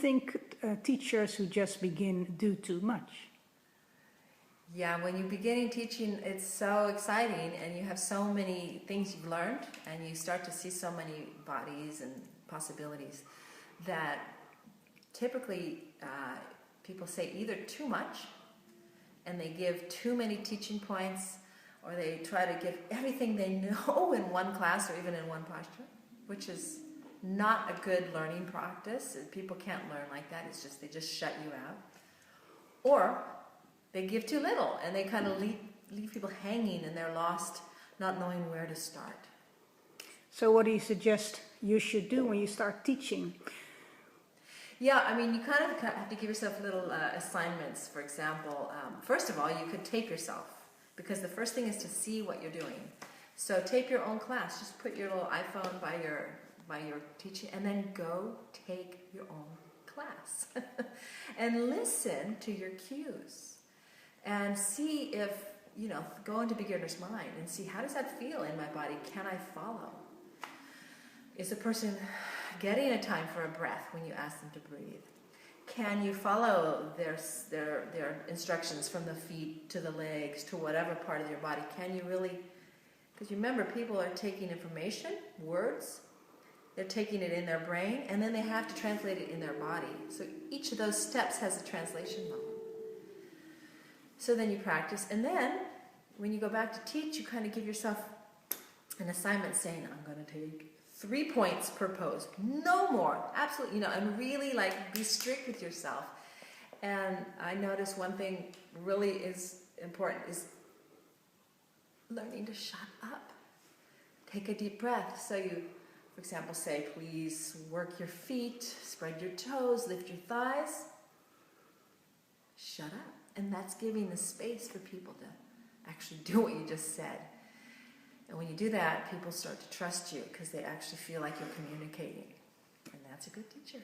think teachers who just begin do too much? Yeah, when you're beginning teaching, it's so exciting, and you have so many things you've learned, and you start to see so many bodies and possibilities that typically people say either too much, and they give too many teaching points, or they try to give everything they know in one class or even in one posture, which is not a good learning practice. People can't learn like that. It's just, they just shut you out. Or they give too little, and they kind of leave people hanging, and they're lost, not knowing where to start. So what do you suggest you should do when you start teaching? Yeah, I mean, you kind of have to give yourself little assignments. For example, first of all, you could tape yourself, because the first thing is to see what you're doing. So tape your own class. Just put your little iPhone by your teaching, and then go take your own class. And listen to your cues. And see if, go into beginner's mind and see, how does that feel in my body? Can I follow? Is the person getting a time for a breath when you ask them to breathe? Can you follow their instructions from the feet to the legs to whatever part of your body? Can you really? Because remember, people are taking information, words, they're taking it in their brain, and then they have to translate it in their body. So each of those steps has a translation moment. So then you practice, and then when you go back to teach, you kind of give yourself an assignment saying, I'm going to take 3 points per pose, no more, absolutely, and really be strict with yourself. And I notice one thing really is important is learning to shut up. Take a deep breath. So you, for example, say, please work your feet, spread your toes, lift your thighs. Shut up. And that's giving the space for people to actually do what you just said. And when you do that, people start to trust you because they actually feel like you're communicating. And that's a good teacher.